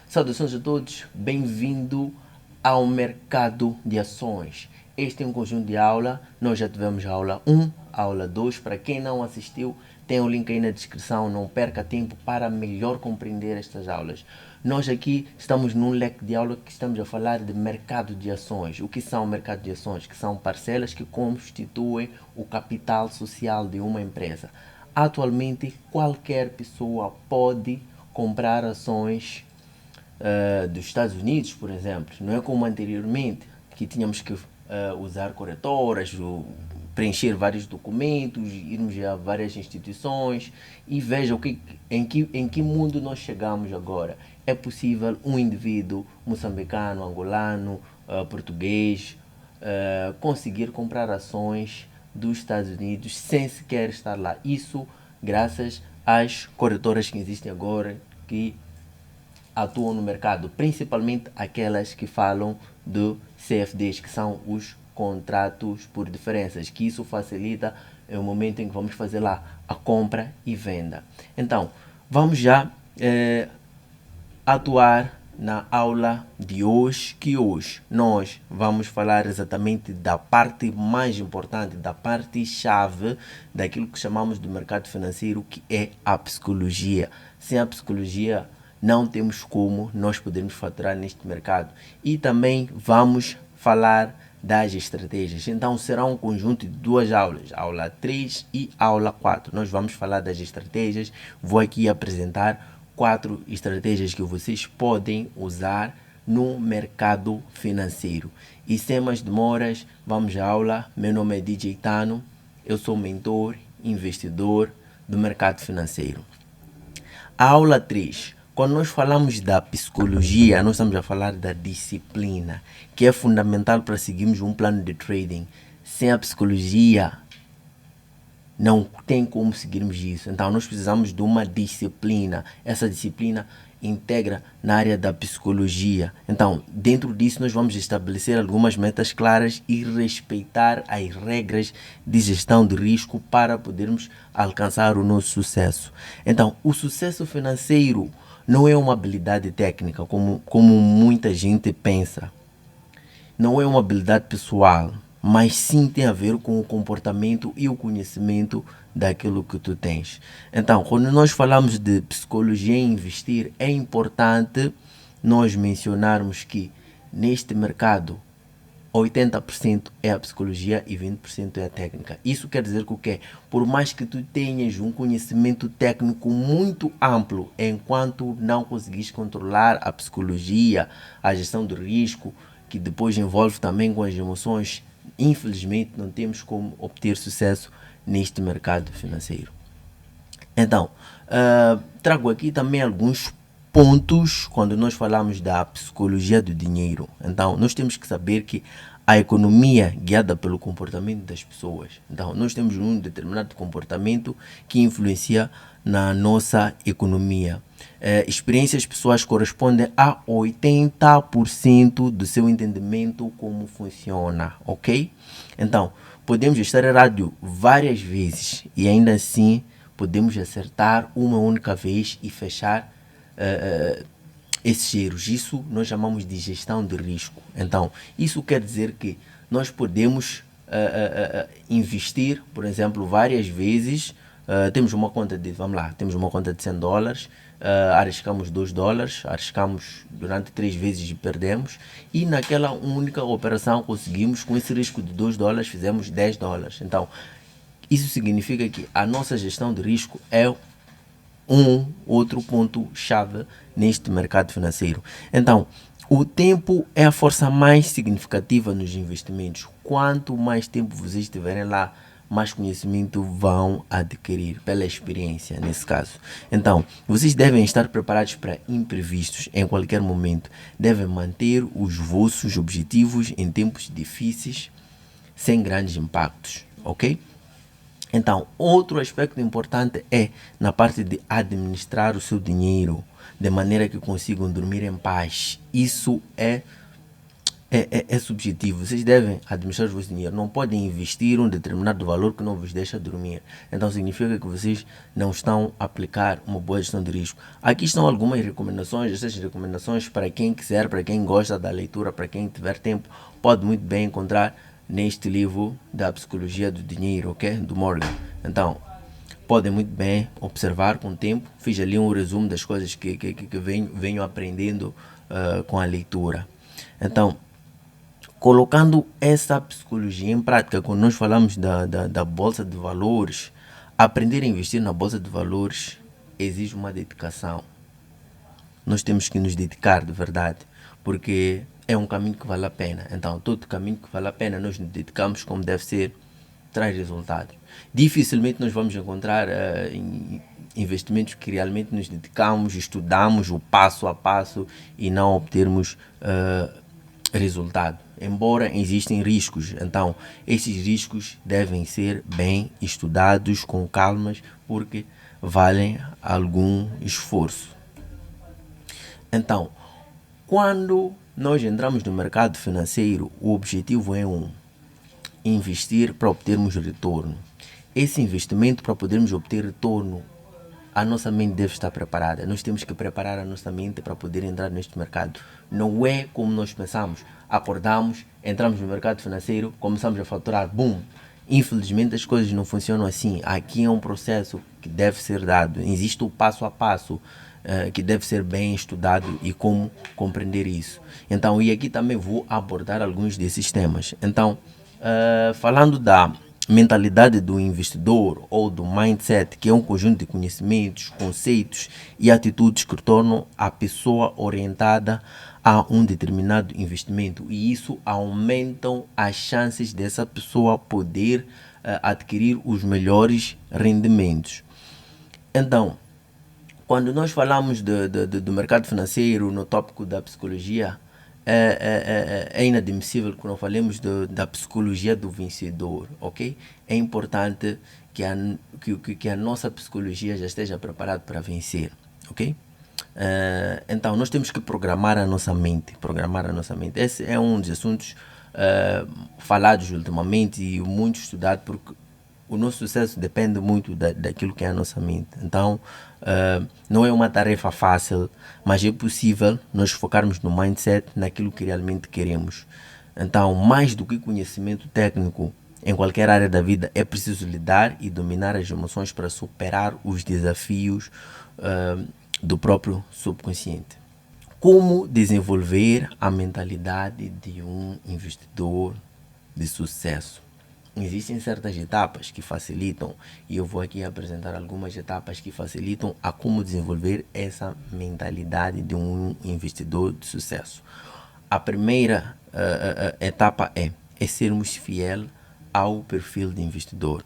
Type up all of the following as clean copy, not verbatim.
Saudações a todos, bem-vindo ao mercado de ações. Este é um conjunto de aula, nós já tivemos a aula 1, a aula 2. Para quem não assistiu, tem o link aí na descrição, não perca tempo para melhor compreender estas aulas. Nós aqui estamos num leque de aula que estamos a falar de mercado de ações. O que são o mercado de ações? Que são parcelas que constituem o capital social de uma empresa. Atualmente, qualquer pessoa pode comprar ações dos Estados Unidos, por exemplo. Não é como anteriormente, que tínhamos que usar corretoras, preencher vários documentos, irmos a várias instituições e veja em que mundo nós chegamos agora. É possível um indivíduo moçambicano, angolano, português, conseguir comprar ações dos Estados Unidos sem sequer estar lá. Isso graças às corretoras que existem agora, que atuam no mercado, principalmente aquelas que falam de CFDs, que são os contratos por diferenças, que isso facilita o momento em que vamos fazer lá a compra e venda. Então, vamos já atuar na aula de hoje, que hoje nós vamos falar exatamente da parte mais importante, da parte chave daquilo que chamamos de mercado financeiro, que é a psicologia. Sem a psicologia não temos como nós podermos faturar neste mercado. E também vamos falar das estratégias. Então será um conjunto de duas aulas, aula 3 e aula 4. Nós vamos falar das estratégias, vou aqui apresentar 4 estratégias que vocês podem usar no mercado financeiro. E sem mais demoras, vamos à aula. Meu nome é DJ Tano, eu sou mentor, investidor do mercado financeiro. A aula 3. Quando nós falamos da psicologia, nós estamos a falar da disciplina, que é fundamental para seguirmos um plano de trading. Sem a psicologia, não tem como seguirmos isso. Então, nós precisamos de uma disciplina. Essa disciplina integra na área da psicologia. Então, dentro disso, nós vamos estabelecer algumas metas claras e respeitar as regras de gestão de risco para podermos alcançar o nosso sucesso. Então, o sucesso financeiro não é uma habilidade técnica, como muita gente pensa. Não é uma habilidade pessoal, mas sim tem a ver com o comportamento e o conhecimento daquilo que tu tens. Então, quando nós falamos de psicologia e investir, é importante nós mencionarmos que neste mercado 80% é a psicologia e 20% é a técnica. Isso quer dizer que o quê? Por mais que tu tenhas um conhecimento técnico muito amplo, enquanto não conseguires controlar a psicologia, a gestão do risco, que depois envolve também com as emoções, infelizmente não temos como obter sucesso neste mercado financeiro. Então, trago aqui também alguns pontos quando nós falamos da psicologia do dinheiro. Então, nós temos que saber que a economia é guiada pelo comportamento das pessoas. Então, nós temos um determinado comportamento que influencia na nossa economia. Experiências pessoais correspondem a 80% do seu entendimento como funciona, ok? Então, podemos estar errado várias vezes e ainda assim podemos acertar uma única vez e fechar esses erros. Isso nós chamamos de gestão de risco. Então, isso quer dizer que nós podemos investir, por exemplo, várias vezes. Temos uma conta de, vamos lá, temos uma conta de $100, arriscamos $2, arriscamos durante 3 vezes e perdemos, e naquela única operação conseguimos, com esse risco de $2, fizemos $10. Então, isso significa que a nossa gestão de risco é um outro ponto chave neste mercado financeiro. Então, o tempo é a força mais significativa nos investimentos. Quanto mais tempo vocês estiverem lá, mais conhecimento vão adquirir pela experiência nesse caso. Então, vocês devem estar preparados para imprevistos em qualquer momento. Devem manter os vossos objetivos em tempos difíceis, sem grandes impactos, ok? Então, outro aspecto importante é na parte de administrar o seu dinheiro de maneira que consigam dormir em paz. Isso é é subjetivo. Vocês devem administrar o vosso dinheiro. Não podem investir um determinado valor que não vos deixa dormir. Então significa que vocês não estão a aplicar uma boa gestão de risco. Aqui estão algumas recomendações. Essas recomendações, para quem quiser, para quem gosta da leitura, para quem tiver tempo, pode muito bem encontrar neste livro da Psicologia do Dinheiro, ok? Do Morgan. Então, podem muito bem observar com o tempo. Fiz ali um resumo das coisas que venho aprendendo com a leitura. Então, colocando essa psicologia em prática, quando nós falamos da Bolsa de Valores, aprender a investir na Bolsa de Valores exige uma dedicação. Nós temos que nos dedicar de verdade, porque é um caminho que vale a pena. Então, todo caminho que vale a pena, nós nos dedicamos como deve ser, traz resultados. Dificilmente nós vamos encontrar investimentos que realmente nos dedicamos, estudamos o passo a passo e não obtermos resultado. Embora existem riscos, então esses riscos devem ser bem estudados com calmas, porque valem algum esforço. Então, quando nós entramos no mercado financeiro, o objetivo é investir para obtermos retorno. Esse investimento, para podermos obter retorno, a nossa mente deve estar preparada. Nós temos que preparar a nossa mente para poder entrar neste mercado. Não é como nós pensamos. Acordamos, entramos no mercado financeiro, começamos a faturar, boom. Infelizmente as coisas não funcionam assim. Aqui é um processo que deve ser dado. Existe o passo a passo que deve ser bem estudado e como compreender isso. Então, e aqui também vou abordar alguns desses temas. Então, falando da mentalidade do investidor ou do mindset, que é um conjunto de conhecimentos, conceitos e atitudes que tornam a pessoa orientada a um determinado investimento, e isso aumentam as chances dessa pessoa poder adquirir os melhores rendimentos. Então, quando nós falamos do mercado financeiro no tópico da psicologia, é inadmissível que não falemos da psicologia do vencedor, ok? É importante que a nossa psicologia já esteja preparada para vencer, ok? Então, nós temos que programar a nossa mente. Esse é um dos assuntos falados ultimamente e muito estudado, porque o nosso sucesso depende muito daquilo que é a nossa mente. Então, não é uma tarefa fácil, mas é possível nós focarmos no mindset, naquilo que realmente queremos. Então, mais do que conhecimento técnico em qualquer área da vida, é preciso lidar e dominar as emoções para superar os desafios do próprio subconsciente. Como desenvolver a mentalidade de um investidor de sucesso? Existem certas etapas que facilitam, e eu vou aqui apresentar algumas etapas que facilitam a como desenvolver essa mentalidade de um investidor de sucesso. A primeira etapa é sermos fiel ao perfil de investidor.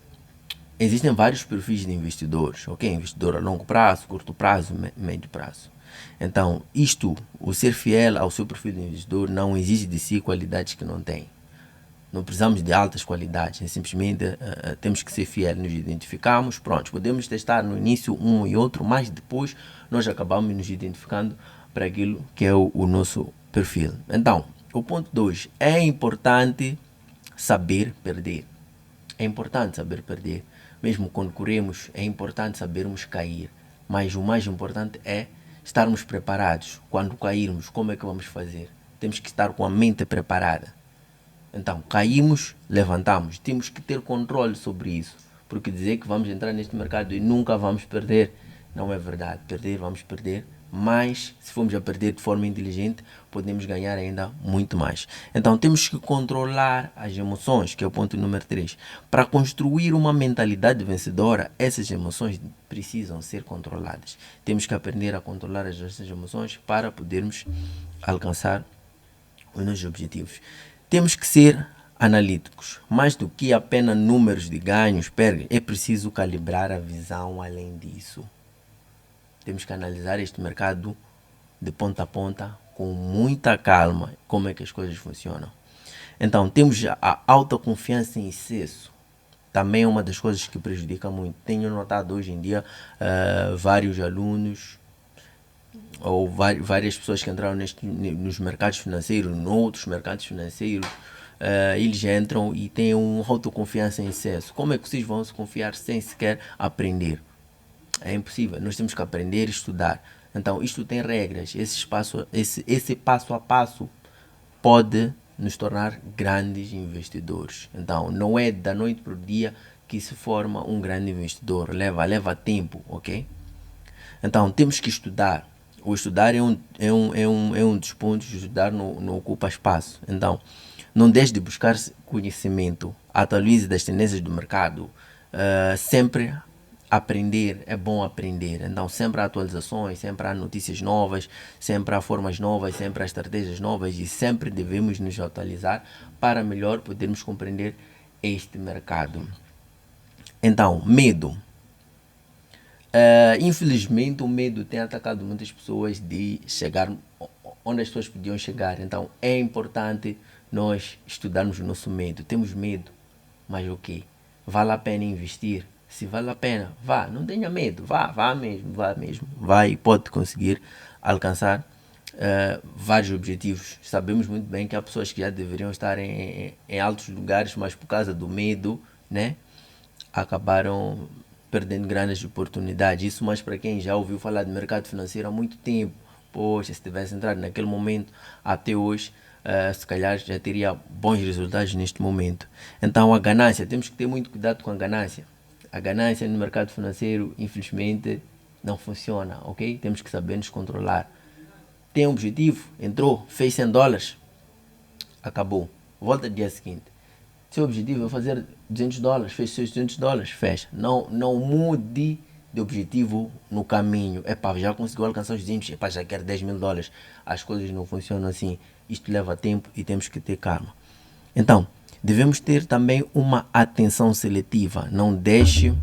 Existem vários perfis de investidores, ok? Investidor a longo prazo, curto prazo, médio prazo. Então, o ser fiel ao seu perfil de investidor, não exige de si qualidades que não tem. Não precisamos de altas qualidades, simplesmente temos que ser fiel, nos identificamos, pronto, podemos testar no início um e outro, mas depois nós acabamos nos identificando para aquilo que é o nosso perfil. Então, o ponto 2, é importante saber perder. É importante saber perder. Mesmo quando corremos, é importante sabermos cair. Mas o mais importante é estarmos preparados. Quando cairmos, como é que vamos fazer? Temos que estar com a mente preparada. Então, caímos, levantamos. Temos que ter controle sobre isso. Porque dizer que vamos entrar neste mercado e nunca vamos perder, não é verdade. Vamos perder. Mas, se formos a perder de forma inteligente, podemos ganhar ainda muito mais. Então, temos que controlar as emoções, que é o ponto número 3. Para construir uma mentalidade vencedora, essas emoções precisam ser controladas. Temos que aprender a controlar as nossas emoções para podermos alcançar os nossos objetivos. Temos que ser analíticos. Mais do que apenas números de ganhos, perdas, é preciso calibrar a visão além disso. Temos que analisar este mercado de ponta a ponta com muita calma, como é que as coisas funcionam. Então, temos a alta confiança em excesso. Também é uma das coisas que prejudica muito. Tenho notado hoje em dia vários alunos ou várias pessoas que entraram nos mercados financeiros, noutros mercados financeiros, eles entram e têm uma autoconfiança em excesso. Como é que vocês vão se confiar sem sequer aprender? É impossível. Nós temos que aprender e estudar. Então, isto tem regras. Esse passo a passo pode nos tornar grandes investidores. Então, não é da noite para o dia que se forma um grande investidor. Leva tempo, ok? Então, temos que estudar. O estudar é um dos pontos. Estudar não ocupa espaço. Então, não deixe de buscar conhecimento. Atualize das tendências do mercado. Sempre aprender, é bom aprender. Então, sempre há atualizações, sempre há notícias novas, sempre há formas novas, sempre há estratégias novas e sempre devemos nos atualizar para melhor podermos compreender este mercado. Então, medo. Infelizmente, o medo tem atacado muitas pessoas de chegar onde as pessoas podiam chegar. Então, é importante nós estudarmos o nosso medo. Temos medo, mas o quê? Vale a pena investir? Se vale a pena, vá, não tenha medo, vá mesmo, vai e pode conseguir alcançar vários objetivos. Sabemos muito bem que há pessoas que já deveriam estar em altos lugares, mas por causa do medo, né, acabaram perdendo grandes oportunidades. Isso mais para quem já ouviu falar de mercado financeiro há muito tempo. Poxa, se tivesse entrado naquele momento até hoje, se calhar já teria bons resultados neste momento. Então, a ganância, temos que ter muito cuidado com a ganância. A ganância no mercado financeiro, infelizmente, não funciona, ok? Temos que saber nos controlar. Tem um objetivo, entrou, fez $100, acabou. Volta no dia seguinte. Seu objetivo é fazer $200, fez seus $200, fecha. Não mude de objetivo no caminho. Já conseguiu alcançar os 200, já quer $10.000. As coisas não funcionam assim. Isto leva tempo e temos que ter calma. Então, devemos ter também uma atenção seletiva. Não deixe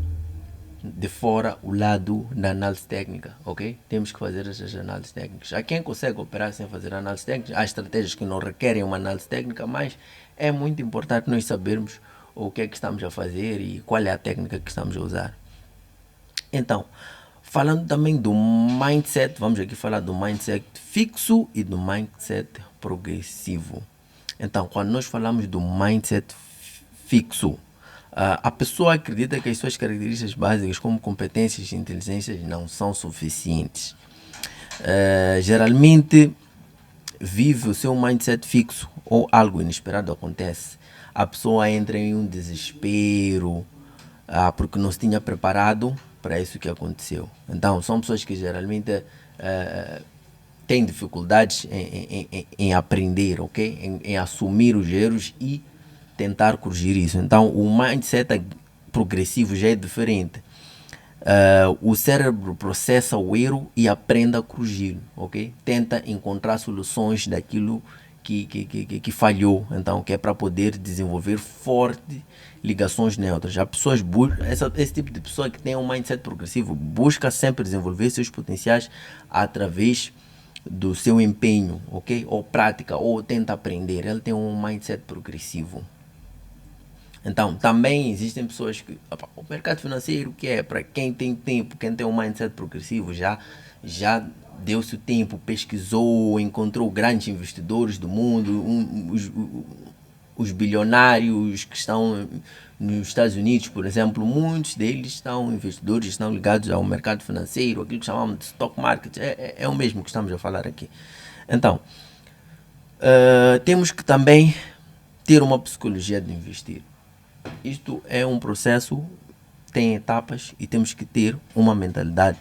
de fora o lado da análise técnica, ok? Temos que fazer essas análises técnicas. Há quem consegue operar sem fazer análise técnica. Há estratégias que não requerem uma análise técnica, mas é muito importante nós sabermos o que é que estamos a fazer e qual é a técnica que estamos a usar. Então, falando também do mindset, vamos aqui falar do mindset fixo e do mindset progressivo. Então, quando nós falamos do mindset fixo, a pessoa acredita que as suas características básicas como competências e inteligências não são suficientes. Geralmente vive o seu mindset fixo ou algo inesperado acontece. A pessoa entra em um desespero porque não se tinha preparado para isso que aconteceu. Então, são pessoas que geralmente têm dificuldades em aprender, ok? Em assumir os erros e tentar corrigir isso. Então, o mindset progressivo já é diferente. O cérebro processa o erro e aprende a corrigir, ok? Tenta encontrar soluções daquilo que falhou, então, que é para poder desenvolver fortes ligações neutras. As pessoas esse tipo de pessoa que tem um mindset progressivo busca sempre desenvolver seus potenciais através do seu empenho, ok? Ou prática, ou tenta aprender. Ele tem um mindset progressivo. Então, também existem pessoas que... o mercado financeiro que é para quem tem tempo, quem tem um mindset progressivo, já deu-se o tempo, pesquisou, encontrou grandes investidores do mundo, os bilionários que estão nos Estados Unidos, por exemplo, muitos deles são investidores, estão ligados ao mercado financeiro, aquilo que chamamos de stock market, é o mesmo que estamos a falar aqui. Então, temos que também ter uma psicologia de investir. Isto é um processo, tem etapas e temos que ter uma mentalidade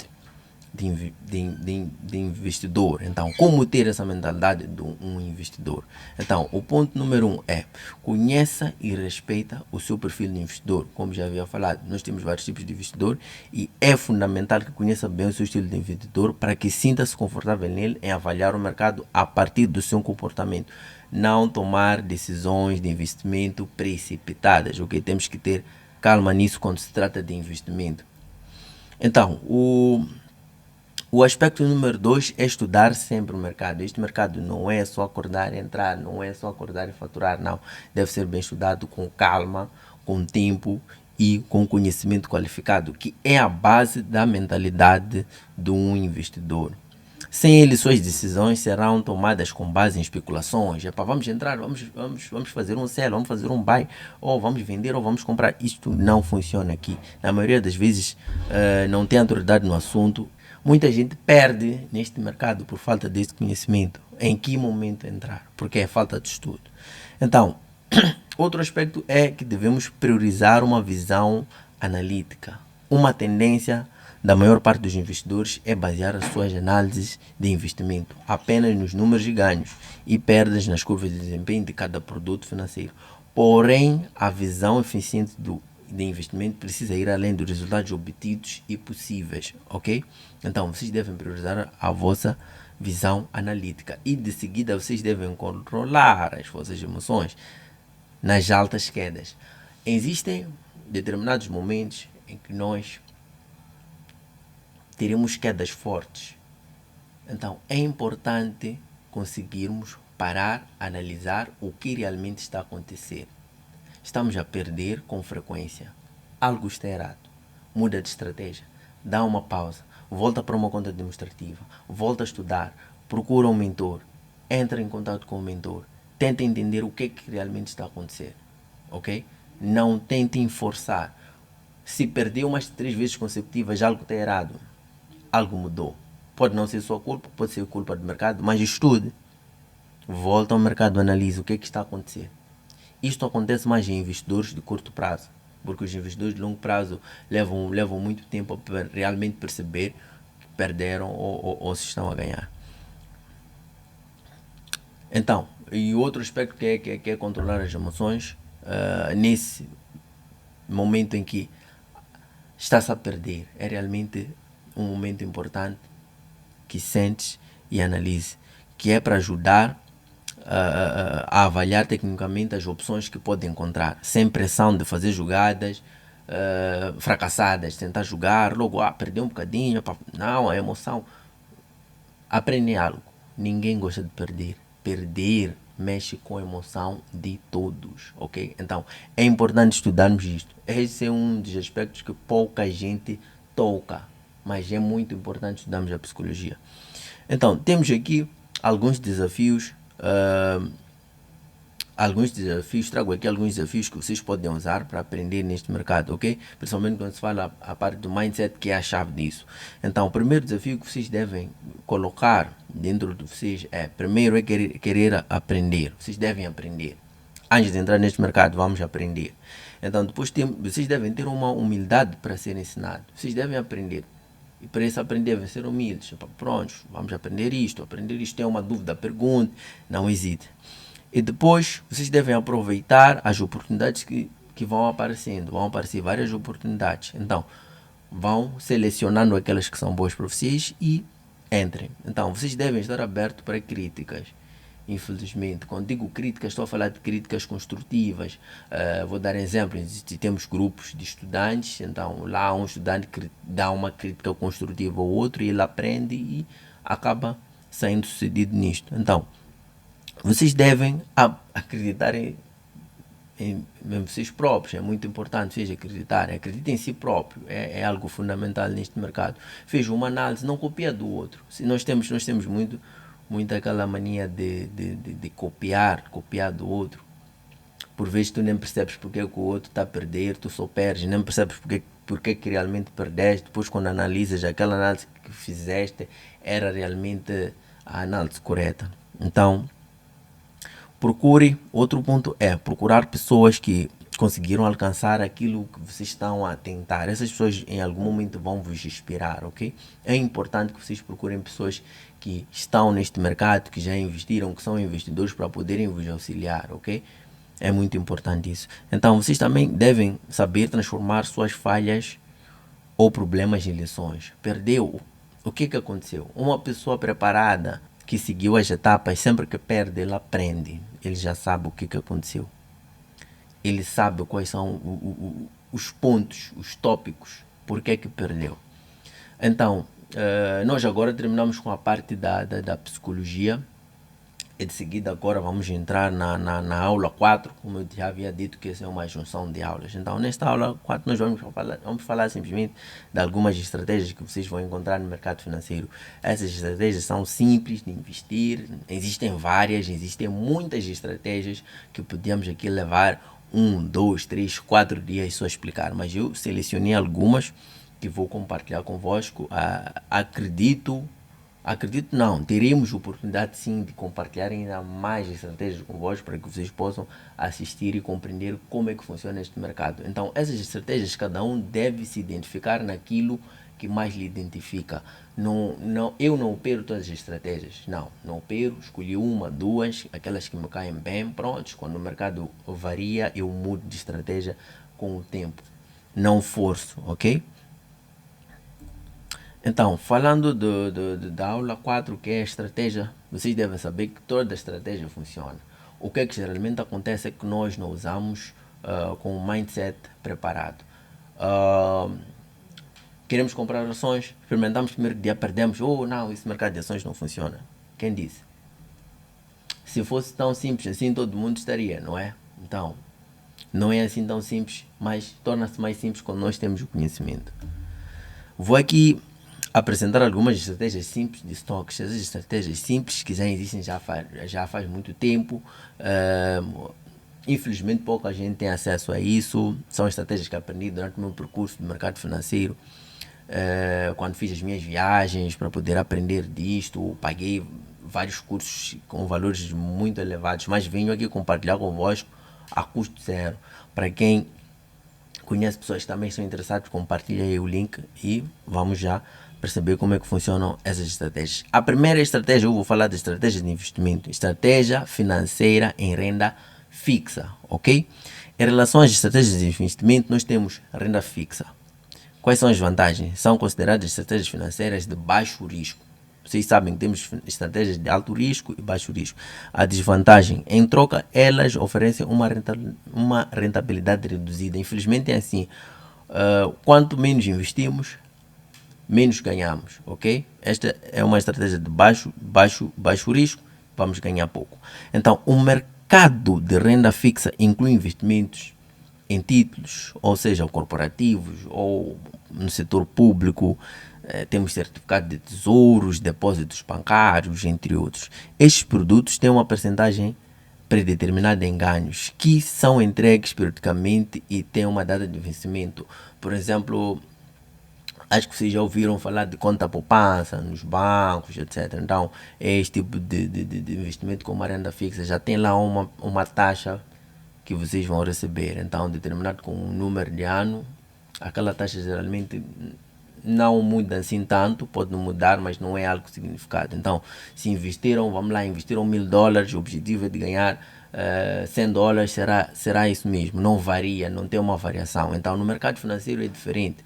de investidor. Então, como ter essa mentalidade de um investidor? Então, o ponto número 1 é: conheça e respeita o seu perfil de investidor. Como já havia falado, nós temos vários tipos de investidor e é fundamental que conheça bem o seu estilo de investidor para que sinta-se confortável nele em avaliar o mercado a partir do seu comportamento. Não tomar decisões de investimento precipitadas, ok? Temos que ter calma nisso quando se trata de investimento. Então, o aspecto número 2 é estudar sempre o mercado. Este mercado não é só acordar e entrar, não é só acordar e faturar, não. Deve ser bem estudado com calma, com tempo e com conhecimento qualificado, que é a base da mentalidade de um investidor. Sem ele, suas decisões serão tomadas com base em especulações. Epá, vamos entrar, vamos fazer um sell, vamos fazer um buy, ou vamos vender, ou vamos comprar. Isto não funciona aqui. Na maioria das vezes, não tem autoridade no assunto. Muita gente perde neste mercado por falta desse conhecimento. Em que momento entrar? Porque é falta de estudo. Então, outro aspecto é que devemos priorizar uma visão analítica. Uma tendência da maior parte dos investidores é basear as suas análises de investimento apenas nos números de ganhos e perdas nas curvas de desempenho de cada produto financeiro. Porém, a visão eficiente de investimento precisa ir além dos resultados obtidos e possíveis, ok? Então, vocês devem priorizar a vossa visão analítica e de seguida vocês devem controlar as vossas emoções nas altas quedas. Existem determinados momentos em que nós teremos quedas fortes. Então é importante conseguirmos parar, analisar o que realmente está a acontecer. Estamos a perder com frequência. Algo está errado. Muda de estratégia. Dá uma pausa. Volta para uma conta demonstrativa. Volta a estudar. Procura um mentor. Entra em contato com o mentor. Tenta entender o que é que realmente está a acontecer. Ok? Não tentem forçar. Se perdeu umas 3 vezes consecutivas, algo está errado. Algo mudou. Pode não ser sua culpa, pode ser culpa do mercado, mas estude. Volta ao mercado, analise o que é que está a acontecer. Isto acontece mais em investidores de curto prazo, porque os investidores de longo prazo levam muito tempo para realmente perceber que perderam ou se estão a ganhar. Então, e outro aspecto que é controlar as emoções, nesse momento em que está-se a perder, é realmente um momento importante que sentes e analise, que é para ajudar a avaliar tecnicamente as opções que pode encontrar, sem pressão de fazer jogadas fracassadas, tentar jogar, logo perder um bocadinho, não, a emoção. Aprende algo, ninguém gosta de perder. Perder mexe com a emoção de todos, ok? Então, é importante estudarmos isto. Esse é um dos aspectos que pouca gente toca, mas é muito importante estudarmos a psicologia. Então, temos aqui alguns desafios, trago aqui alguns desafios que vocês podem usar para aprender neste mercado, ok? Principalmente quando se fala a parte do mindset, que é a chave disso. Então, o primeiro desafio que vocês devem colocar dentro de vocês primeiro é querer aprender. Vocês devem aprender. Antes de entrar neste mercado, vamos aprender. Então, depois vocês devem ter uma humildade para ser ensinados. Vocês devem aprender. E para isso aprender, devem ser humildes. Pronto, vamos aprender isto. Tem uma dúvida, pergunte. Não hesite. E depois, vocês devem aproveitar as oportunidades que vão aparecendo. Vão aparecer várias oportunidades. Então, vão selecionando aquelas que são boas para vocês e entrem. Então, vocês devem estar abertos para críticas. Infelizmente, quando digo críticas, estou a falar de críticas construtivas. Vou dar exemplos. Temos grupos de estudantes, então lá um estudante dá uma crítica construtiva ao outro e ele aprende e acaba saindo sucedido nisto. Então, vocês devem acreditar em vocês próprios, é muito importante vocês acreditarem. Acreditem em si próprio, é algo fundamental neste mercado. Fez uma análise, não copia do outro. Se nós temos muito aquela mania de copiar do outro. Por vezes tu nem percebes porque que o outro está a perder, tu só perdes, nem percebes porque que realmente perdeste. Depois quando analisas, aquela análise que fizeste era realmente a análise correta. Então, outro ponto é procurar pessoas que conseguiram alcançar aquilo que vocês estão a tentar. Essas pessoas em algum momento vão vos inspirar, ok? É importante que vocês procurem pessoas que estão neste mercado, que já investiram, que são investidores para poderem vos auxiliar, ok? É muito importante isso. Então, vocês também devem saber transformar suas falhas ou problemas em lições. Perdeu? O que aconteceu? Uma pessoa preparada que seguiu as etapas, sempre que perde, ele aprende. Ele já sabe o que aconteceu. Ele sabe quais são os pontos, os tópicos, por que perdeu. Então, nós agora terminamos com a parte da psicologia. E de seguida agora vamos entrar na aula 4, como eu já havia dito que essa é uma junção de aulas. Então nesta aula 4 nós vamos falar simplesmente de algumas estratégias que vocês vão encontrar no mercado financeiro. Essas estratégias são simples de investir, existem várias, existem muitas estratégias que podemos aqui levar 1, 2, 3, 4 dias só explicar, mas eu selecionei algumas que vou compartilhar convosco. Acredito não, teremos oportunidade sim de compartilhar ainda mais estratégias convosco para que vocês possam assistir e compreender como é que funciona este mercado. Então, essas estratégias, cada um deve se identificar naquilo que mais lhe identifica. Eu não opero todas as estratégias, não opero, escolhi uma, duas, aquelas que me caem bem, prontos. Quando o mercado varia, eu mudo de estratégia com o tempo, não forço, ok? Então, falando da aula 4, que é a estratégia, vocês devem saber que toda estratégia funciona. O que é que geralmente acontece é que nós não usamos com o mindset preparado. Ah, Queremos comprar ações, experimentamos o primeiro dia, perdemos. Oh, não, esse mercado de ações não funciona. Quem disse? Se fosse tão simples assim, todo mundo estaria, não é? Então, não é assim tão simples, mas torna-se mais simples quando nós temos o conhecimento. Vou aqui apresentar algumas estratégias simples de estoques. Essas estratégias simples que já existem já faz muito tempo. Infelizmente pouca gente tem acesso a isso. São estratégias que aprendi durante o meu percurso do mercado financeiro. Quando fiz as minhas viagens para poder aprender disto, paguei vários cursos com valores muito elevados, mas venho aqui compartilhar convosco a custo zero. Para quem conhece pessoas que também estão interessadas, compartilha aí o link e vamos já perceber como é que funcionam essas estratégias. A primeira estratégia, eu vou falar de estratégia de investimento, estratégia financeira em renda fixa, ok? Em relação às estratégias de investimento, nós temos renda fixa. Quais são as vantagens? São consideradas estratégias financeiras de baixo risco. Vocês sabem que temos estratégias de alto risco e baixo risco. A desvantagem, em troca, elas oferecem uma rentabilidade reduzida. Infelizmente é assim. Quanto menos investimos, menos ganhamos, ok? Esta é uma estratégia de baixo risco, vamos ganhar pouco. Então, o mercado de renda fixa inclui investimentos em títulos, ou seja, corporativos ou no setor público. Temos certificado de tesouros, depósitos bancários, entre outros. Estes produtos têm uma percentagem predeterminada em ganhos que são entregues periodicamente e têm uma data de vencimento. Por exemplo, acho que vocês já ouviram falar de conta poupança nos bancos, etc. Então, este tipo de investimento com uma renda fixa já tem lá uma taxa que vocês vão receber. Então, determinado com um número de ano, aquela taxa geralmente não muda assim tanto, pode mudar, mas não é algo significado. Então, se investiram, vamos lá, investiram $1000, o objetivo é de ganhar $100, será isso mesmo, não varia, não tem uma variação. Então, no mercado financeiro é diferente.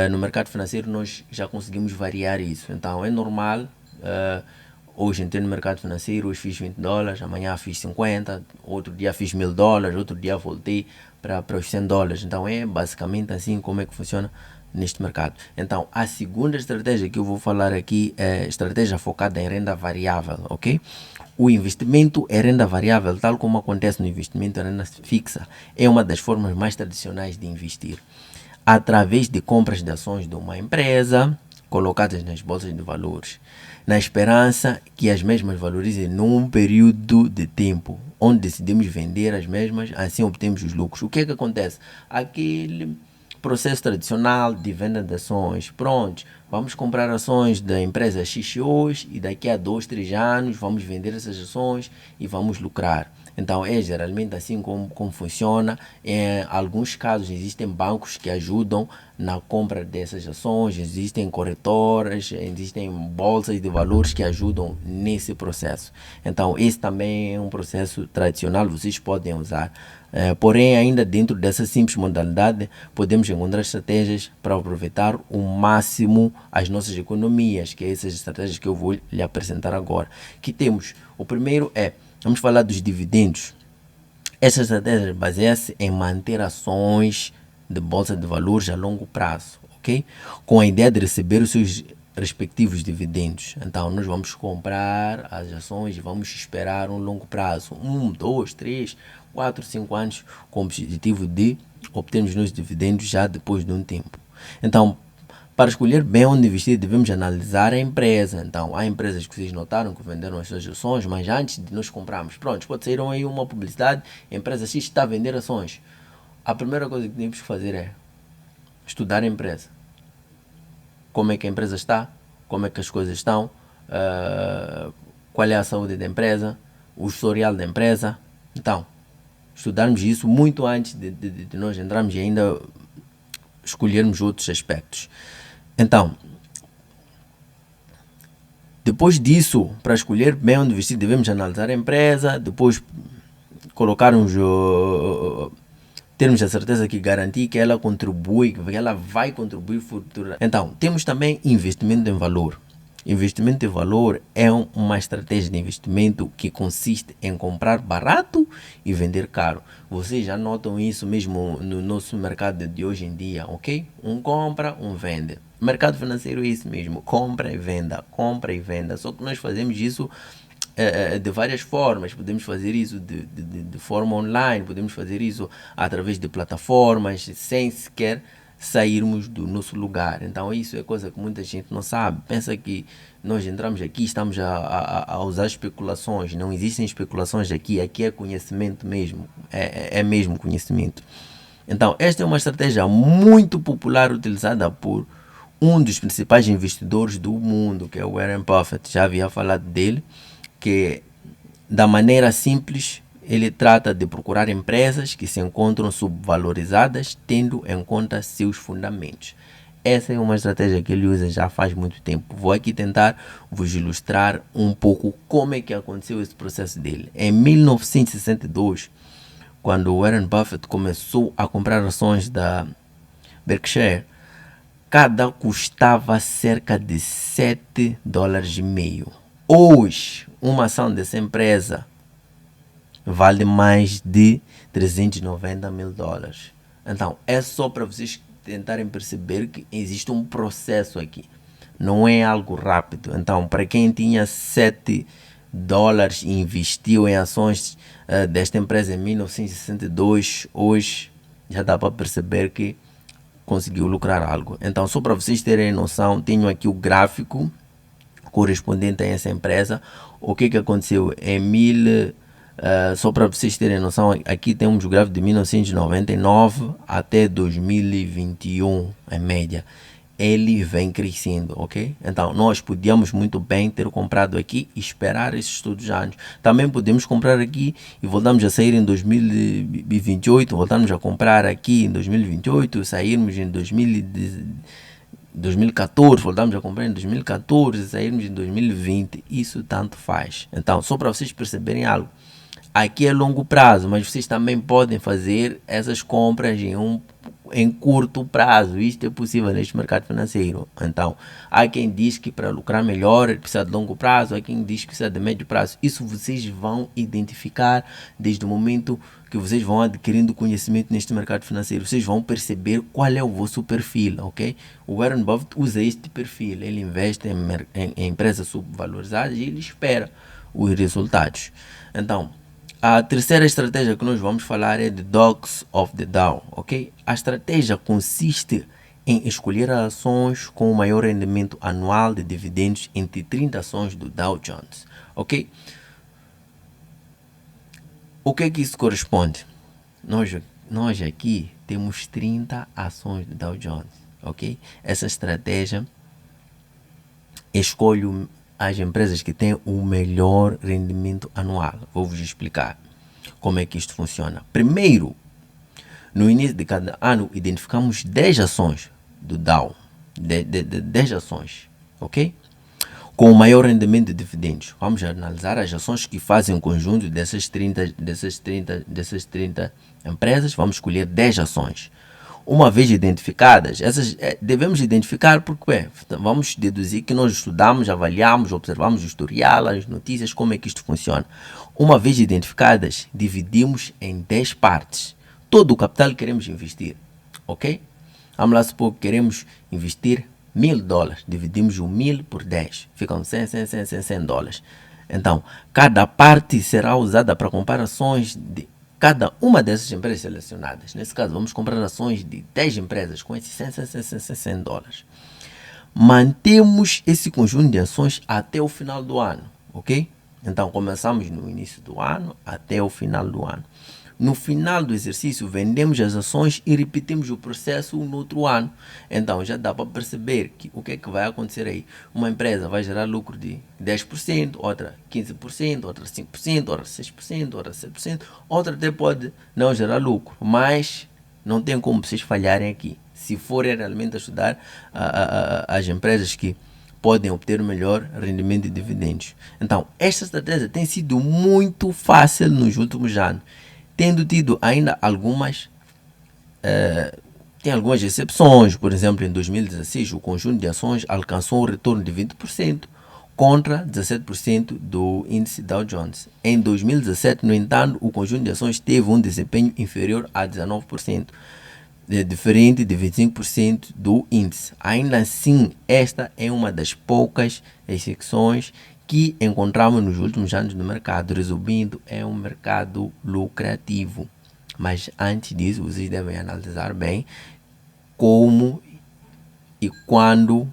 No mercado financeiro nós já conseguimos variar isso, então é normal. Hoje entrei no mercado financeiro, hoje fiz $20, amanhã fiz 50, outro dia fiz $1000, outro dia voltei para os $100. Então é basicamente assim como é que funciona neste mercado. Então a segunda estratégia que eu vou falar aqui é estratégia focada em renda variável, ok? O investimento em renda variável, tal como acontece no investimento em renda fixa, é uma das formas mais tradicionais de investir, através de compras de ações de uma empresa colocadas nas bolsas de valores, na esperança que as mesmas valorizem num período de tempo, onde decidimos vender as mesmas, assim obtemos os lucros. O que é que acontece? Aquele processo tradicional de venda de ações, pronto, vamos comprar ações da empresa X hoje e daqui a 2, 3 anos vamos vender essas ações e vamos lucrar. Então é geralmente assim como funciona. Em alguns casos existem bancos que ajudam na compra dessas ações, existem corretoras, existem bolsas de valores que ajudam nesse processo. Então esse também é um processo tradicional, vocês podem usar. Porém, ainda dentro dessa simples modalidade, podemos encontrar estratégias para aproveitar o máximo as nossas economias, que é essas estratégias que eu vou lhe apresentar agora. Que temos, o primeiro vamos falar dos dividendos. Essa estratégia baseia-se em manter ações de bolsa de valores a longo prazo, ok? Com a ideia de receber os seus respectivos dividendos. Então, nós vamos comprar as ações e vamos esperar um longo prazo, 1, 2, 3, 4, 5 anos, com o objetivo de obtermos os dividendos já depois de um tempo. Então, para escolher bem onde investir, devemos analisar a empresa. Então, há empresas que vocês notaram que venderam as suas ações, mas antes de nós comprarmos, pronto, pode sair aí uma publicidade, a empresa X está a vender ações. A primeira coisa que temos que fazer é estudar a empresa. Como é que a empresa está, como é que as coisas estão, qual é a saúde da empresa, o historial da empresa. Então, estudarmos isso muito antes de nós entrarmos e ainda escolhermos outros aspectos. Então, depois disso, para escolher bem onde investir, devemos analisar a empresa, depois colocarmos, termos a certeza que garantir que ela contribui, que ela vai contribuir futuramente. Então, temos também investimento em valor. Investimento em valor é uma estratégia de investimento que consiste em comprar barato e vender caro. Vocês já notam isso mesmo no nosso mercado de hoje em dia, ok? Um compra, um vende. O mercado financeiro é isso mesmo, compra e venda, compra e venda. Só que nós fazemos isso de várias formas. Podemos fazer isso de forma online, podemos fazer isso através de plataformas, sem sequer sairmos do nosso lugar. Então isso é coisa que muita gente não sabe. Pensa que nós entramos aqui, estamos a usar especulações. Não existem especulações aqui. Aqui é conhecimento mesmo. É mesmo conhecimento. Então esta é uma estratégia muito popular utilizada por um dos principais investidores do mundo, que é o Warren Buffett. Já havia falado dele, que da maneira simples ele trata de procurar empresas que se encontram subvalorizadas, tendo em conta seus fundamentos. Essa é uma estratégia que ele usa já faz muito tempo. Vou aqui tentar vos ilustrar um pouco como é que aconteceu esse processo dele. Em 1962, quando Warren Buffett começou a comprar ações da Berkshire, cada custava cerca de $7,5. Hoje, uma ação dessa empresa vale mais de $390 mil. Então, é só para vocês tentarem perceber que existe um processo aqui. Não é algo rápido. Então, para quem tinha $7 e investiu em ações desta empresa em 1962, hoje já dá para perceber que conseguiu lucrar algo. Então, só para vocês terem noção, tenho aqui o gráfico correspondente a essa empresa. O que aconteceu em só para vocês terem noção, aqui temos o gráfico de 1999 até 2021 em média. Ele vem crescendo, ok? Então nós podíamos muito bem ter comprado aqui e esperar esses todos os anos. Também podemos comprar aqui e voltamos a sair em 2028, voltamos a comprar aqui em 2028, sairmos em 2014, voltamos a comprar em 2014, sairmos em 2020, isso tanto faz. Então, só para vocês perceberem algo, aqui é longo prazo, mas vocês também podem fazer essas compras em curto prazo. Isto é possível neste mercado financeiro. Então, há quem diz que para lucrar melhor precisa de longo prazo, há quem diz que precisa de médio prazo. Isso vocês vão identificar desde o momento que vocês vão adquirindo conhecimento neste mercado financeiro. Vocês vão perceber qual é o vosso perfil, ok? O Warren Buffett usa este perfil. Ele investe em empresas subvalorizadas e ele espera os resultados. Então, a terceira estratégia que nós vamos falar é de Dogs of the Dow, ok? A estratégia consiste em escolher ações com o maior rendimento anual de dividendos entre 30 ações do Dow Jones, ok? O que é que isso corresponde? Nós aqui temos 30 ações do Dow Jones, ok? Essa estratégia escolhe as empresas que têm o melhor rendimento anual. Vou-vos explicar como é que isto funciona. Primeiro, no início de cada ano, identificamos 10 ações do Dow, 10 ações, ok? Com o maior rendimento de dividendos. Vamos analisar as ações que fazem um conjunto dessas 30 empresas. Vamos escolher 10 ações. Uma vez identificadas, essas devemos identificar porque vamos deduzir que nós estudamos, avaliamos, observamos o historial, as notícias, como é que isto funciona. Uma vez identificadas, dividimos em 10 partes. Todo o capital que queremos investir, ok? Vamos lá supor que queremos investir $1.000, dividimos o 1.000 por 10, ficam $100. Então, cada parte será usada para comprar ações de cada uma dessas empresas selecionadas. Nesse caso, vamos comprar ações de 10 empresas com esses $100. Mantemos esse conjunto de ações até o final do ano, ok? Então, começamos no início do ano até o final do ano. No final do exercício, vendemos as ações e repetimos o processo no outro ano. Então, já dá para perceber que o que é que vai acontecer aí. Uma empresa vai gerar lucro de 10%, outra 15%, outra 5%, outra 6%, outra 7%, outra até pode não gerar lucro, mas não tem como vocês falharem aqui. Se forem realmente a estudar as empresas que podem obter o melhor rendimento de dividendos. Então, esta estratégia tem sido muito fácil nos últimos anos, tendo tido ainda algumas exceções. Por exemplo, em 2016, o conjunto de ações alcançou um retorno de 20% contra 17% do índice Dow Jones. Em 2017, no entanto, o conjunto de ações teve um desempenho inferior a 19%, diferente de 25% do índice. Ainda assim, esta é uma das poucas exceções que encontramos nos últimos anos no mercado. Resumindo, é um mercado lucrativo. Mas antes disso, vocês devem analisar bem como e quando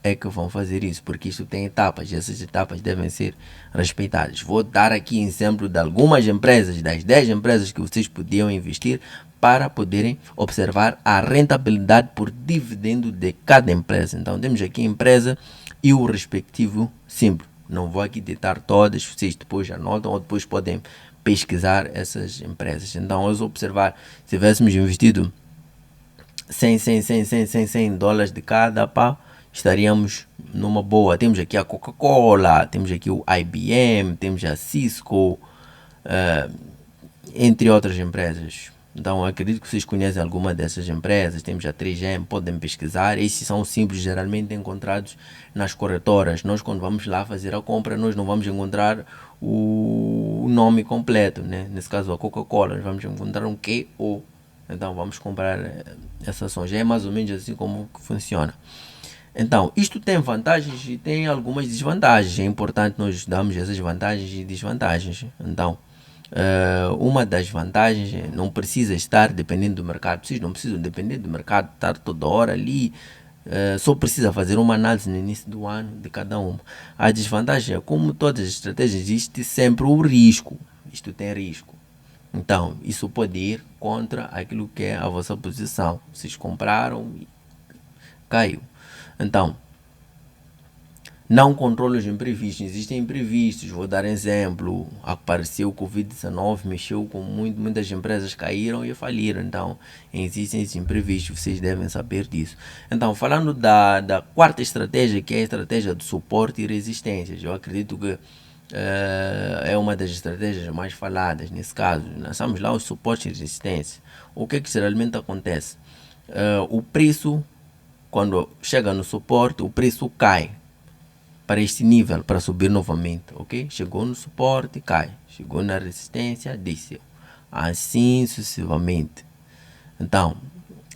é que vão fazer isso, porque isso tem etapas e essas etapas devem ser respeitadas. Vou dar aqui exemplo de algumas empresas, das 10 empresas que vocês podiam investir para poderem observar a rentabilidade por dividendo de cada empresa. Então temos aqui a empresa e o respectivo símbolo. Não vou aqui ditar todas, vocês depois anotam ou depois podem pesquisar essas empresas. Então vamos observar, se tivéssemos investido $100 de cada, estaríamos numa boa. Temos aqui a Coca-Cola, temos aqui o IBM, temos a Cisco, entre outras empresas. Então acredito que vocês conhecem alguma dessas empresas. Temos a 3M, podem pesquisar. Esses são símbolos geralmente encontrados nas corretoras. Nós, quando vamos lá fazer a compra, nós não vamos encontrar o nome completo, né? Nesse caso a Coca-Cola, nós vamos encontrar um QO. Então vamos comprar essa ação. Já é mais ou menos assim como funciona. Então, isto tem vantagens e tem algumas desvantagens. É importante nós estudarmos essas vantagens e desvantagens. Então, uma das vantagens é não precisa estar dependendo do mercado. Vocês não precisam depender do mercado, estar toda hora ali. Só precisa fazer uma análise no início do ano de cada uma. A desvantagem é, como todas as estratégias, existe sempre o risco. Isto tem risco. Então, isso pode ir contra aquilo que é a vossa posição. Vocês compraram e caiu. Então, não controla os imprevistos. Existem imprevistos. Vou dar exemplo. Apareceu o Covid-19, mexeu com muitas empresas, caíram e faliram. Então, existem esses imprevistos. Vocês devem saber disso. Então, falando da quarta estratégia, que é a estratégia de suporte e resistências. Eu acredito que é uma das estratégias mais faladas nesse caso. Nós estamos lá os suportes e resistências. O que geralmente acontece? O preço, quando chega no suporte, o preço cai para este nível, para subir novamente, ok? Chegou no suporte, cai. Chegou na resistência, desceu. Assim sucessivamente. Então,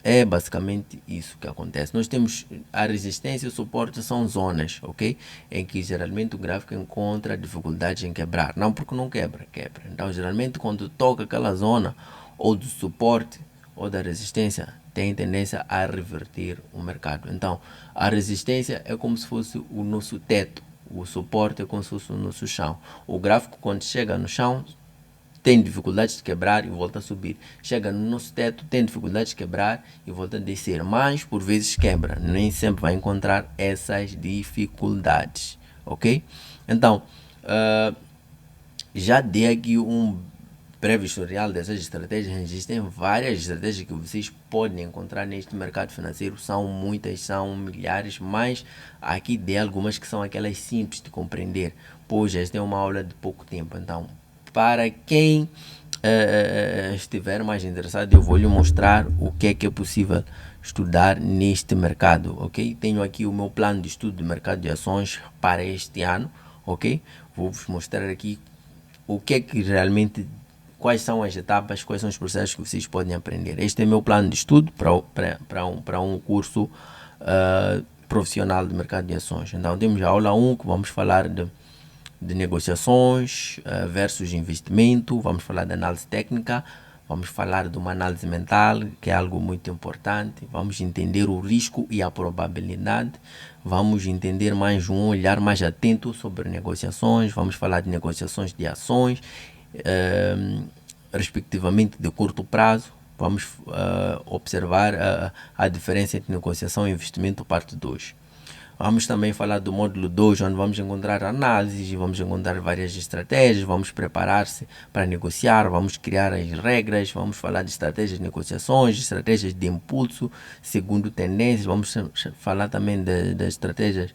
é basicamente isso que acontece. Nós temos a resistência e o suporte, são zonas, ok? Em que geralmente o gráfico encontra dificuldades em quebrar. Não porque não quebra, quebra. Então, geralmente quando toca aquela zona, ou do suporte, ou da resistência, tem tendência a reverter o mercado. Então, a resistência é como se fosse o nosso teto. O suporte é como se fosse o nosso chão. O gráfico, quando chega no chão, tem dificuldades de quebrar e volta a subir. Chega no nosso teto, tem dificuldades de quebrar e volta a descer. Mas, por vezes, quebra. Nem sempre vai encontrar essas dificuldades. Ok? Então, já dei aqui um breve historial dessas estratégias. Existem várias estratégias que vocês podem encontrar neste mercado financeiro. São muitas, são milhares, mas aqui dei algumas que são aquelas simples de compreender, pois esta é uma aula de pouco tempo. Então, para quem estiver mais interessado, eu vou lhe mostrar o que é possível estudar neste mercado, ok? Tenho aqui o meu plano de estudo do mercado de ações para este ano, ok? Vou-vos mostrar aqui o que é que realmente, quais são as etapas, quais são os processos que vocês podem aprender. Este é meu plano de estudo para um curso profissional do mercado de ações. Então temos a aula 1 que vamos falar de negociações versus investimento, vamos falar de análise técnica, vamos falar de uma análise mental, que é algo muito importante, vamos entender o risco e a probabilidade, vamos entender mais um olhar mais atento sobre negociações, vamos falar de negociações de ações, respectivamente de curto prazo, vamos observar a diferença entre negociação e investimento, parte 2. Vamos também falar do módulo 2, onde vamos encontrar análises, vamos encontrar várias estratégias, vamos preparar-se para negociar, vamos criar as regras, vamos falar de estratégias de negociações, estratégias de impulso, segundo tendências, vamos falar também das estratégias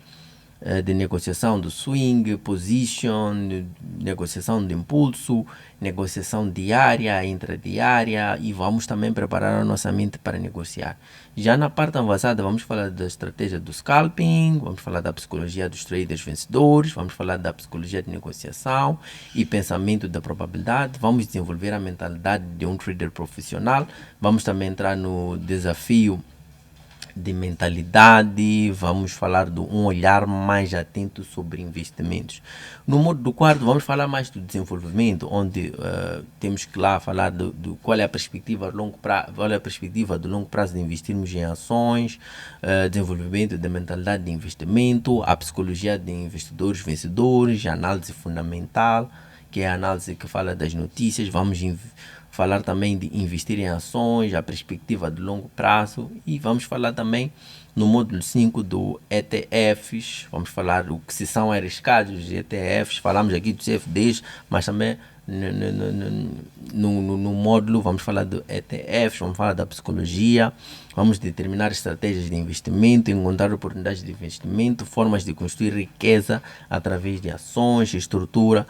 de negociação do swing, position, negociação de impulso, negociação diária, intradiária, e vamos também preparar a nossa mente para negociar. Já na parte avançada vamos falar da estratégia do scalping, vamos falar da psicologia dos traders vencedores, vamos falar da psicologia de negociação e pensamento da probabilidade, vamos desenvolver a mentalidade de um trader profissional, vamos também entrar no desafio de mentalidade, vamos falar de um olhar mais atento sobre investimentos. No módulo 4 vamos falar mais do desenvolvimento, onde temos que lá falar do qual é a perspectiva de longo prazo, qual é a perspectiva de longo prazo de investirmos em ações, desenvolvimento da mentalidade de investimento, a psicologia de investidores vencedores, a análise fundamental, que é a análise que fala das notícias, vamos falar também de investir em ações, a perspectiva de longo prazo, e vamos falar também no módulo 5 do ETFs, vamos falar o que se são arriscados os ETFs, falamos aqui dos CFDs, mas também no módulo vamos falar do ETFs, vamos falar da psicologia, vamos determinar estratégias de investimento, encontrar oportunidades de investimento, formas de construir riqueza através de ações, estrutura.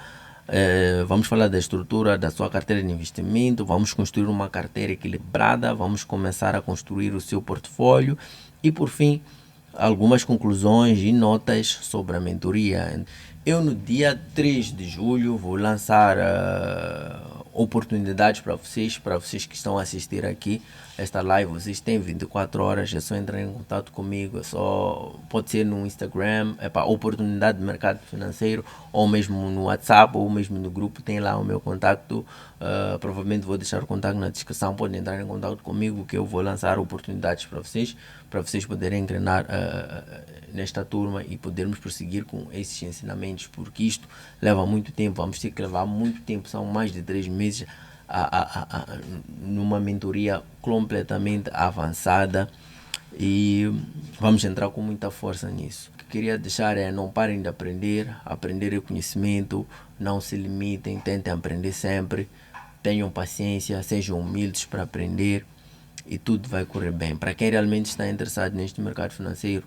Vamos falar da estrutura da sua carteira de investimento, vamos construir uma carteira equilibrada, vamos começar a construir o seu portfólio e, por fim, algumas conclusões e notas sobre a mentoria. Eu, no dia 3 de julho, vou lançar oportunidades para vocês que estão a assistir aqui esta live. Vocês têm 24 horas, é só entrar em contato comigo, pode ser no Instagram, oportunidade de mercado financeiro, ou mesmo no WhatsApp, ou mesmo no grupo, tem lá o meu contato. Provavelmente vou deixar o contato na descrição, podem entrar em contato comigo que eu vou lançar oportunidades para vocês poderem engrenar nesta turma e podermos prosseguir com esses ensinamentos, porque isto leva muito tempo, vamos ter que levar muito tempo, são mais de 3 meses numa mentoria completamente avançada e vamos entrar com muita força nisso. O que queria deixar é: não parem de aprender é conhecimento, não se limitem, tentem aprender sempre, tenham paciência, sejam humildes para aprender e tudo vai correr bem. Para quem realmente está interessado neste mercado financeiro,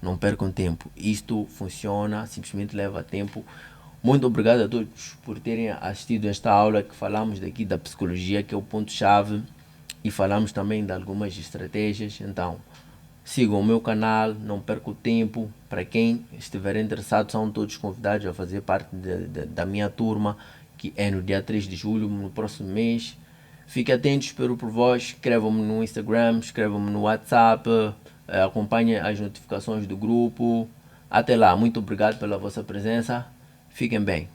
não percam tempo, isto funciona, simplesmente leva tempo. Muito obrigado a todos por terem assistido esta aula que falamos daqui da psicologia, que é o ponto-chave, e falamos também de algumas estratégias. Então, sigam o meu canal, não percam tempo. Para quem estiver interessado, são todos convidados a fazer parte da minha turma, que é no dia 3 de julho, no próximo mês. Fiquem atentos, espero por vós. Escrevam-me no Instagram, escrevam-me no WhatsApp, acompanhem as notificações do grupo. Até lá, muito obrigado pela vossa presença. Fiquem bem.